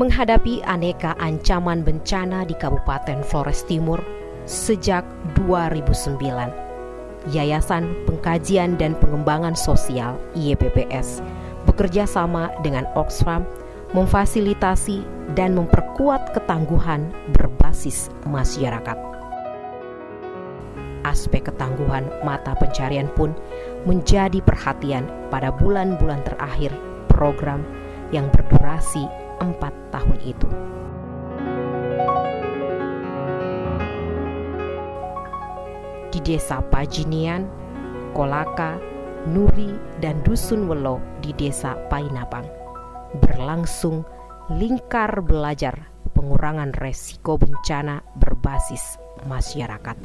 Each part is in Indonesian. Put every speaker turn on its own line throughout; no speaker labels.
menghadapi aneka ancaman bencana di Kabupaten Flores Timur sejak 2009. Yayasan Pengkajian dan Pengembangan Sosial YPPS bekerja sama dengan Oxfam memfasilitasi dan memperkuat ketangguhan berbasis masyarakat. Aspek ketangguhan mata pencarian pun menjadi perhatian pada bulan-bulan terakhir program yang berdurasi 4 tahun itu. Di Desa Pajinian, Kolaka, Nuri, dan Dusun Welo di Desa Painapang berlangsung lingkar belajar pengurangan resiko bencana berbasis masyarakat.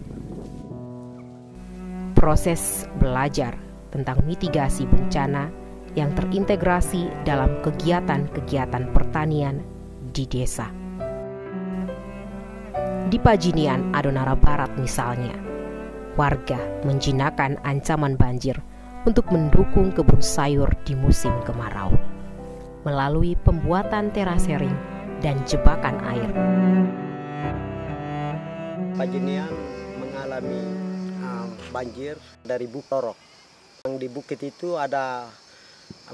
Proses belajar tentang mitigasi bencana yang terintegrasi dalam kegiatan-kegiatan pertanian di desa. Di Pajinian, Adonara Barat misalnya, warga menjinakkan ancaman banjir untuk mendukung kebun sayur di musim kemarau melalui pembuatan terasering dan jebakan air.
Pajinian mengalami banjir dari Bukit Torok. Yang di bukit itu ada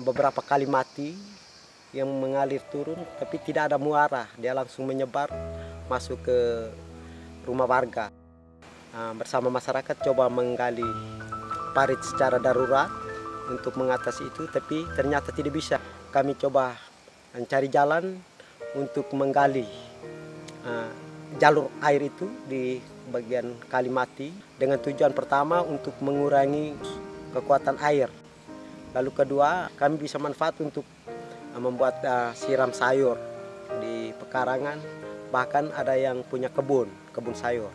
beberapa kali mati yang mengalir turun, tapi tidak ada muara. Dia langsung menyebar masuk ke rumah warga. Bersama masyarakat coba menggali parit secara darurat untuk mengatasi itu, tapi ternyata tidak bisa. Kami coba mencari jalan untuk menggali jalur air itu di bagian kali mati dengan tujuan pertama untuk mengurangi kekuatan air. Lalu kedua, kami bisa manfaat untuk membuat siram sayur di pekarangan, bahkan ada yang punya kebun sayur.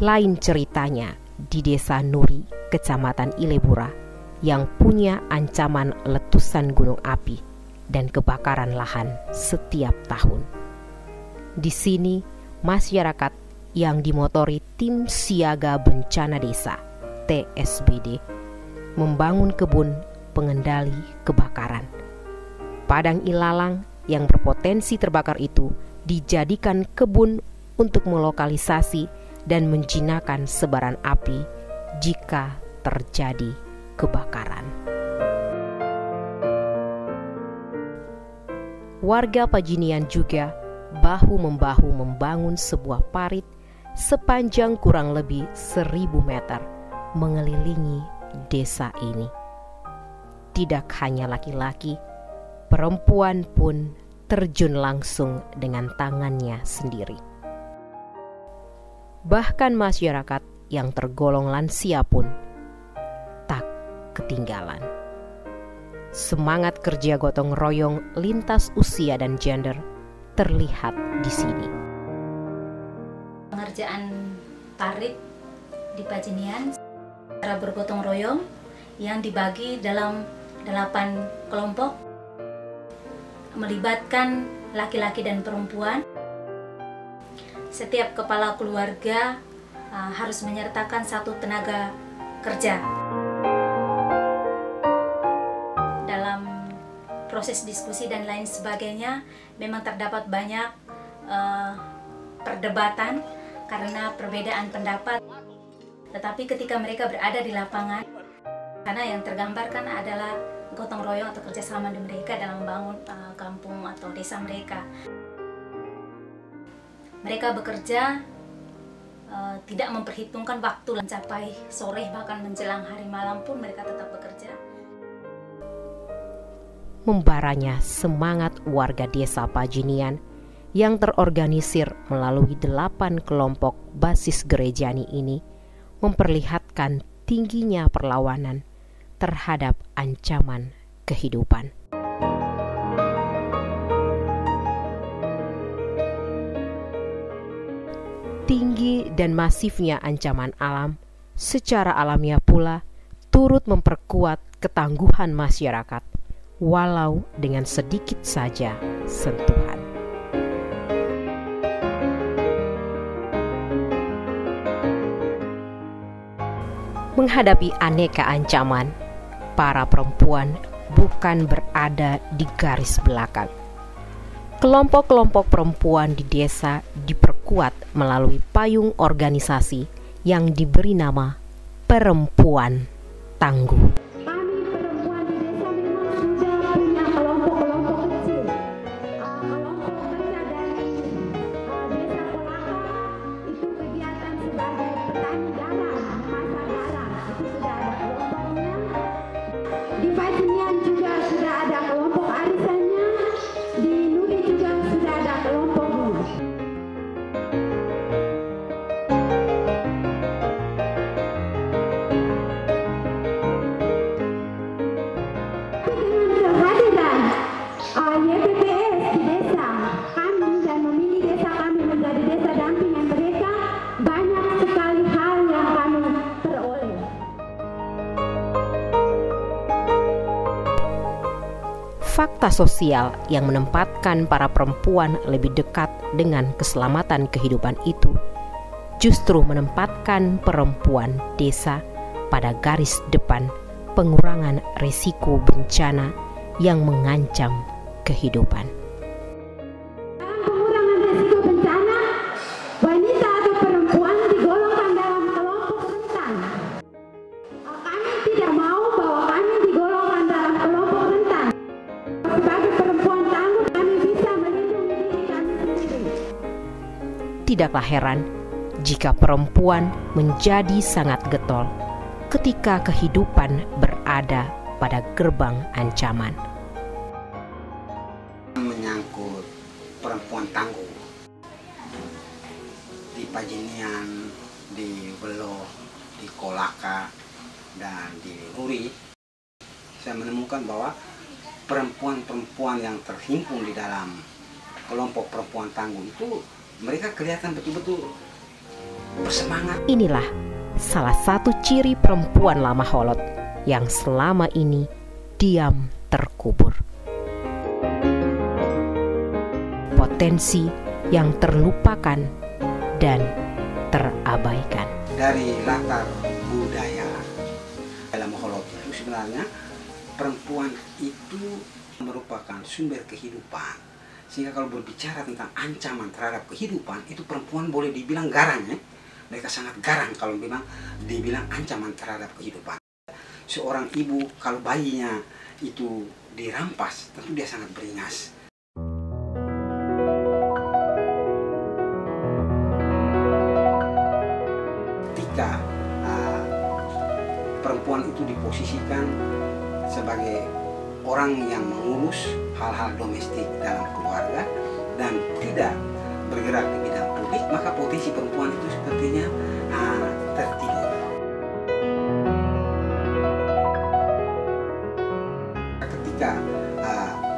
Lain ceritanya di Desa Nuri, Kecamatan Ilebura, yang punya ancaman letusan gunung api dan kebakaran lahan setiap tahun. Di sini, masyarakat yang dimotori Tim Siaga Bencana Desa (TSBD) membangun kebun pengendali kebakaran. Padang ilalang yang berpotensi terbakar itu dijadikan kebun untuk melokalisasi dan menjinakkan sebaran api jika terjadi kebakaran. Warga Pajinian juga bahu-membahu membangun sebuah parit sepanjang kurang lebih 1.000 meter mengelilingi desa ini. Tidak hanya laki-laki, perempuan pun terjun langsung dengan tangannya sendiri. Bahkan masyarakat yang tergolong lansia pun tak ketinggalan. Semangat kerja gotong royong lintas usia dan gender terlihat di sini.
Pengerjaan parit di Pajinian secara bergotong royong yang dibagi dalam 8 kelompok, melibatkan laki-laki dan perempuan. Setiap kepala keluarga harus menyertakan 1 tenaga kerja. Dalam proses diskusi dan lain sebagainya, memang terdapat banyak perdebatan karena perbedaan pendapat. Tetapi ketika mereka berada di lapangan, karena yang tergambarkan adalah gotong royong atau kerjasama mereka dalam membangun kampung atau desa mereka. Mereka bekerja tidak memperhitungkan waktu, mencapai sore bahkan menjelang hari malam pun mereka tetap bekerja.
Membaranya semangat warga desa Pajinian yang terorganisir melalui 8 kelompok basis gerejani ini memperlihatkan tingginya perlawanan terhadap ancaman kehidupan. Tinggi dan masifnya ancaman alam secara alamiah pula turut memperkuat ketangguhan masyarakat, walau dengan sedikit saja sentuhan. Menghadapi aneka ancaman, para perempuan bukan berada di garis belakang, kelompok-kelompok perempuan di desa diperkuat melalui payung organisasi yang diberi nama Perempuan Tangguh. Fakta sosial yang menempatkan para perempuan lebih dekat dengan keselamatan kehidupan itu justru menempatkan perempuan desa pada garis depan pengurangan risiko bencana yang mengancam kehidupan.
Pengurangan risiko bencana, wanita atau perempuan digolongkan dalam kelompok rentan. Kami tidak mau bahwa kami digolongkan dalam kelompok rentan. Sebagai perempuan tangguh, kami bisa melindungi diri kami sendiri.
Tidaklah heran jika perempuan menjadi sangat getol ketika kehidupan berada pada gerbang ancaman.
Menyangkut perempuan tangguh di Pajinian, di Welo, di Kolaka, dan di Ruri, saya menemukan bahwa perempuan-perempuan yang terhimpun di dalam kelompok perempuan tangguh itu mereka kelihatan betul-betul bersemangat.
Inilah salah satu ciri perempuan lama Holot yang selama ini diam terkubur. Potensi yang terlupakan dan terabaikan.
Dari latar budaya dalam Holot itu sebenarnya perempuan itu merupakan sumber kehidupan. Sehingga kalau berbicara tentang ancaman terhadap kehidupan, itu perempuan boleh dibilang garang ya. Mereka sangat garang kalau dibilang ancaman terhadap kehidupan. Seorang ibu kalau bayinya itu dirampas, tentu dia sangat beringas. Ketika perempuan itu diposisikan sebagai orang yang mengurus hal-hal domestik dalam keluarga dan tidak bergerak di bidang publik, maka potensi perempuan itu sepertinya tertidur. Ketika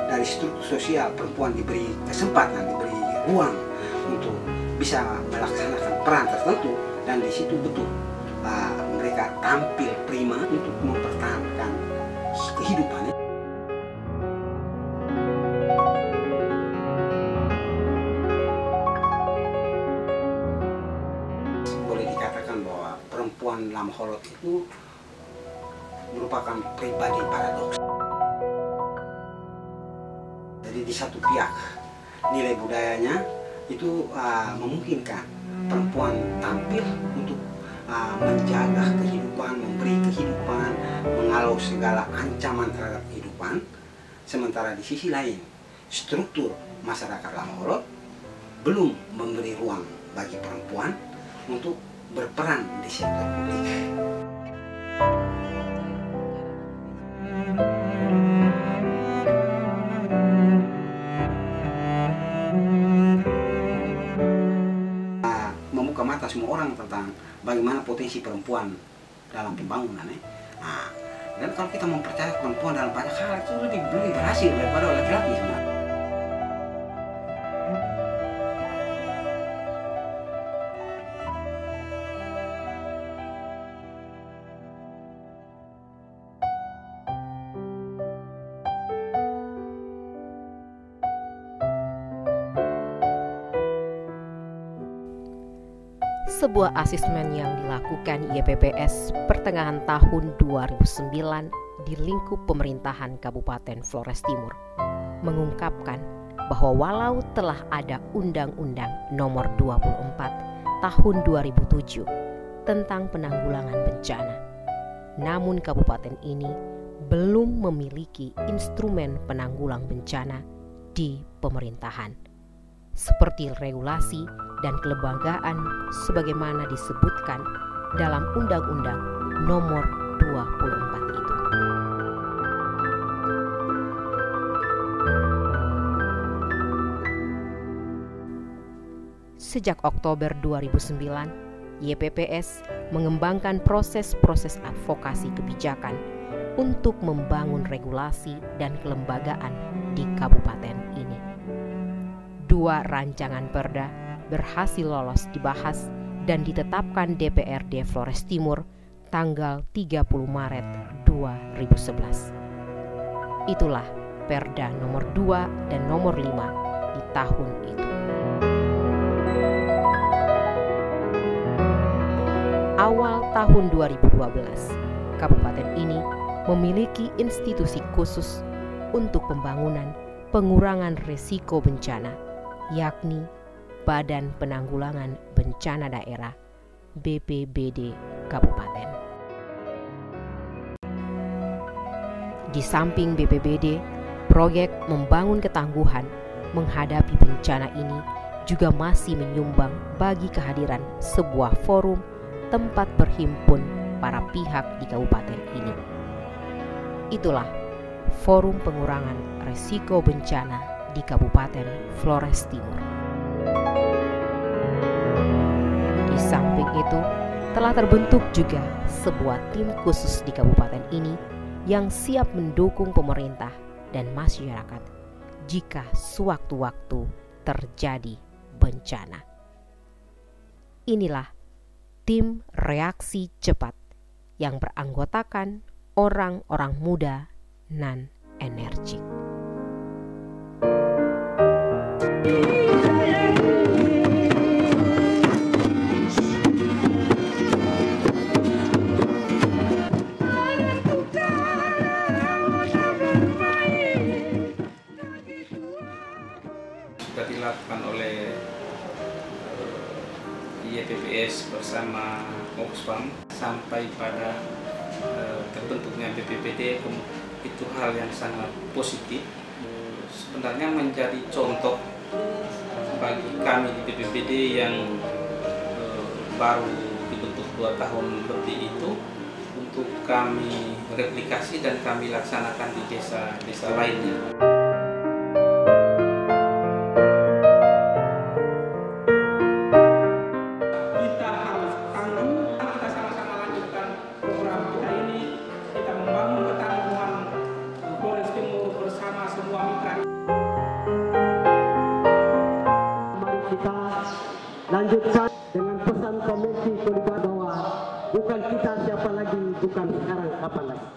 dari struktur sosial perempuan diberi kesempatan, diberi ruang untuk bisa melaksanakan peran tertentu, dan di situ betul mereka tampil prima untuk mempertahankan kehidupannya. Perempuan Lam Holot itu merupakan pribadi paradoks. Jadi di satu pihak nilai budayanya itu memungkinkan perempuan tampil untuk menjaga kehidupan, memberi kehidupan, mengalau segala ancaman terhadap kehidupan. Sementara di sisi lain struktur masyarakat Lam Holot belum memberi ruang bagi perempuan untuk berperan di sektor publik. Membuka mata semua orang tentang bagaimana potensi perempuan dalam pembangunan. Dan kalau kita mempercayai perempuan dalam banyak hal itu lebih berhasil daripada laki-laki sebenarnya.
Sebuah asesmen yang dilakukan YPPS pertengahan tahun 2009 di lingkup pemerintahan Kabupaten Flores Timur mengungkapkan bahwa walau telah ada Undang-Undang Nomor 24 Tahun 2007 tentang penanggulangan bencana, namun kabupaten ini belum memiliki instrumen penanggulang bencana di pemerintahan, seperti regulasi dan kelembagaan sebagaimana disebutkan dalam Undang-Undang Nomor 24 itu. Sejak Oktober 2009, YPPS mengembangkan proses-proses advokasi kebijakan untuk membangun regulasi dan kelembagaan di kabupaten ini. 2 rancangan perda berhasil lolos dibahas dan ditetapkan DPRD Flores Timur tanggal 30 Maret 2011. Itulah Perda nomor 2 dan nomor 5 di tahun itu. Awal tahun 2012, kabupaten ini memiliki institusi khusus untuk pembangunan pengurangan risiko bencana, yakni Badan Penanggulangan Bencana Daerah BPBD Kabupaten. Di samping BPBD, proyek membangun ketangguhan menghadapi bencana ini juga masih menyumbang bagi kehadiran sebuah forum tempat berhimpun para pihak di kabupaten ini. Itulah Forum Pengurangan Risiko Bencana di Kabupaten Flores Timur. Di samping itu, telah terbentuk juga sebuah tim khusus di kabupaten ini yang siap mendukung pemerintah dan masyarakat jika sewaktu-waktu terjadi bencana. Inilah tim reaksi cepat yang beranggotakan orang-orang muda nan energik.
Sudah dilakukan oleh YPPS bersama Oxfam sampai pada terbentuknya BPBD, itu hal yang sangat positif. Sebenarnya menjadi contoh bagi kami di BPBD yang baru dibentuk 2 tahun lebih itu, untuk kami replikasi dan kami laksanakan di desa-desa lainnya.
Lanjutkan dengan pesan Konvensi Kelima bahwa bukan kita siapa lagi, bukan sekarang kapan lagi.